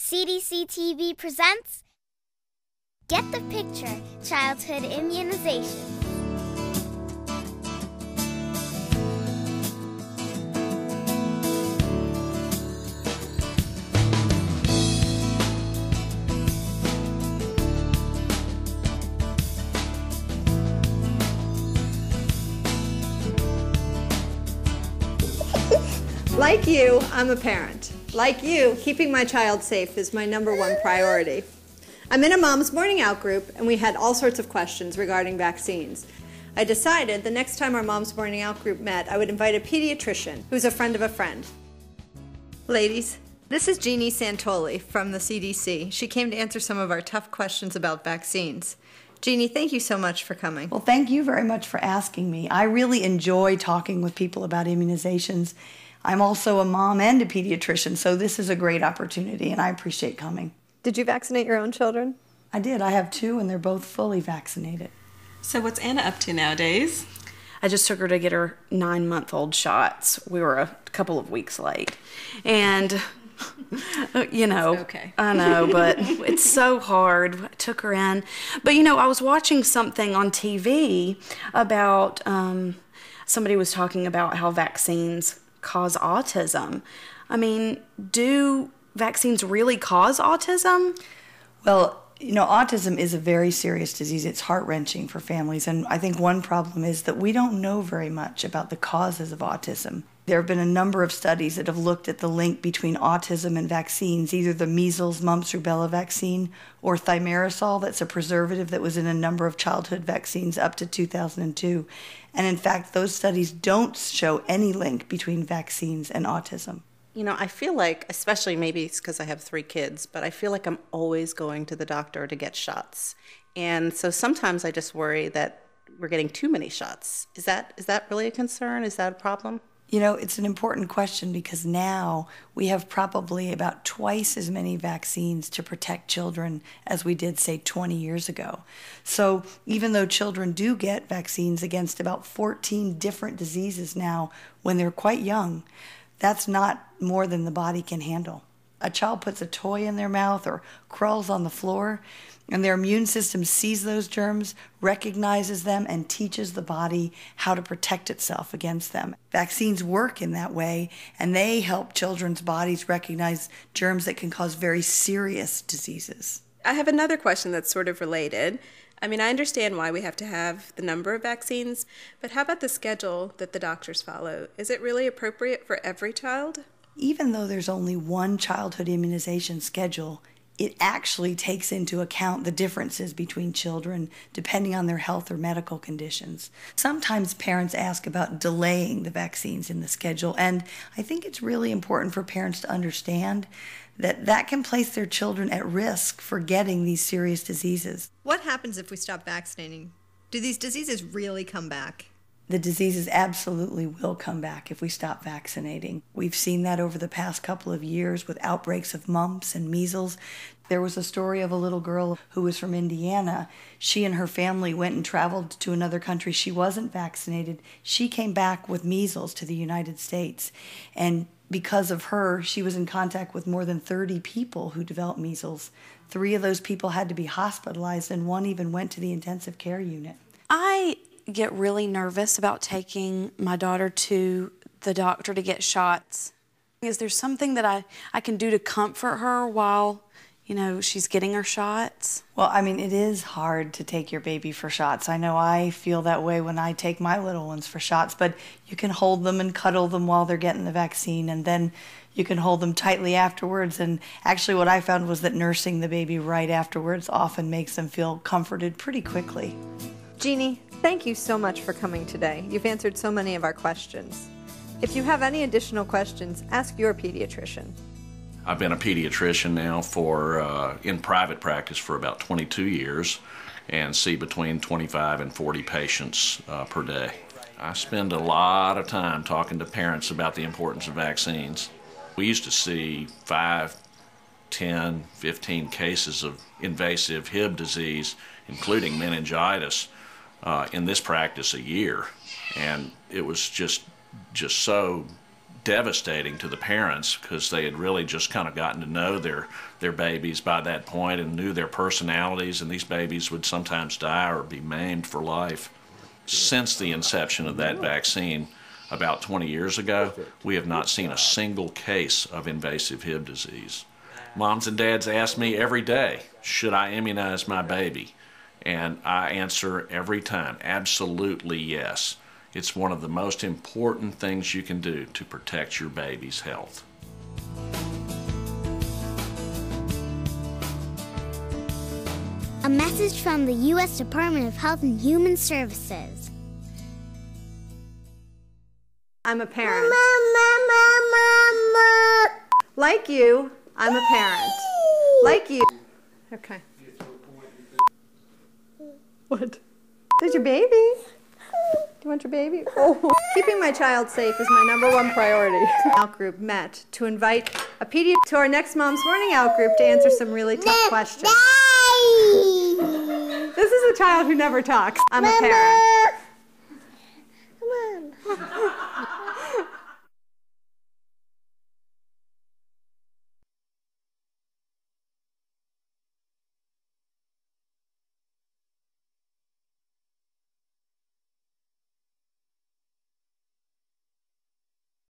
CDC TV presents Get the Picture, Childhood Immunizations. Like you, I'm a parent. Like you, keeping my child safe is my #1 priority. I'm in a mom's morning out group, and we had all sorts of questions regarding vaccines. I decided the next time our mom's morning out group met, I would invite a pediatrician who's a friend of a friend. Ladies, this is Jeannie Santoli from the CDC. She came to answer some of our tough questions about vaccines. Jeannie, thank you so much for coming. Well, thank you very much for asking me. I really enjoy talking with people about immunizations. I'm also a mom and a pediatrician, so this is a great opportunity, and I appreciate coming. Did you vaccinate your own children? I did. I have 2, and they're both fully vaccinated. So what's Anna up to nowadays? I just took her to get her 9-month-old shots. We were a couple of weeks late. And, you know, okay. I know, but it's so hard. I took her in. But, you know, I was watching something on TV about, somebody was talking about how vaccines cause autism. I mean, do vaccines really cause autism? Well, you know, autism is a very serious disease. It's heart-wrenching for families, and I think one problem is that we don't know very much about the causes of autism. There have been a number of studies that have looked at the link between autism and vaccines, either the measles, mumps, rubella vaccine or thimerosal, that's a preservative that was in a number of childhood vaccines up to 2002. And in fact, those studies don't show any link between vaccines and autism. You know, I feel like, especially maybe it's because I have 3 kids, but I feel like I'm always going to the doctor to get shots. And so sometimes I just worry that we're getting too many shots. Is that really a concern? Is that a problem? You know, it's an important question because now we have probably about twice as many vaccines to protect children as we did, say, 20 years ago. So even though children do get vaccines against about 14 different diseases now when they're quite young, that's not more than the body can handle. A child puts a toy in their mouth or crawls on the floor, and their immune system sees those germs, recognizes them, and teaches the body how to protect itself against them. Vaccines work in that way, and they help children's bodies recognize germs that can cause very serious diseases. I have another question that's sort of related. I mean, I understand why we have to have the number of vaccines, but how about the schedule that the doctors follow? Is it really appropriate for every child? Even though there's only one childhood immunization schedule, it actually takes into account the differences between children depending on their health or medical conditions. Sometimes parents ask about delaying the vaccines in the schedule, and I think it's really important for parents to understand that that can place their children at risk for getting these serious diseases. What happens if we stop vaccinating? Do these diseases really come back? The diseases absolutely will come back if we stop vaccinating. We've seen that over the past couple of years with outbreaks of mumps and measles. There was a story of a little girl who was from Indiana. She and her family went and traveled to another country. She wasn't vaccinated. She came back with measles to the United States. And because of her, she was in contact with more than 30 people who developed measles. 3 of those people had to be hospitalized, and 1 even went to the intensive care unit. I get really nervous about taking my daughter to the doctor to get shots. Is there something that I can do to comfort her while, you know, she's getting her shots? Well, I mean, it is hard to take your baby for shots. I know I feel that way when I take my little ones for shots, but you can hold them and cuddle them while they're getting the vaccine, and then you can hold them tightly afterwards. And actually what I found was that nursing the baby right afterwards often makes them feel comforted pretty quickly. Jeannie, thank you so much for coming today. You've answered so many of our questions. If you have any additional questions, ask your pediatrician. I've been a pediatrician now in private practice for about 22 years and see between 25 and 40 patients per day. I spend a lot of time talking to parents about the importance of vaccines. We used to see 5, 10, 15 cases of invasive Hib disease, including meningitis, in this practice a year, and it was just so devastating to the parents because they had really just kind of gotten to know their babies by that point and knew their personalities, and these babies would sometimes die or be maimed for life. Since the inception of that vaccine about 20 years ago, we have not seen a single case of invasive Hib disease. Moms and dads ask me every day, should I immunize my baby? And I answer every time, absolutely yes. It's one of the most important things you can do to protect your baby's health. A message from the U.S. Department of Health and Human Services. I'm a parent. Like you, I'm a parent. Like you. Okay. What? There's your baby. Do you want your baby? Oh. Keeping my child safe is my #1 priority. Out group met to invite a pediatrician to our next Mom's Morning Out group to answer some really tough questions. This is a child who never talks. I'm a parent. Come on.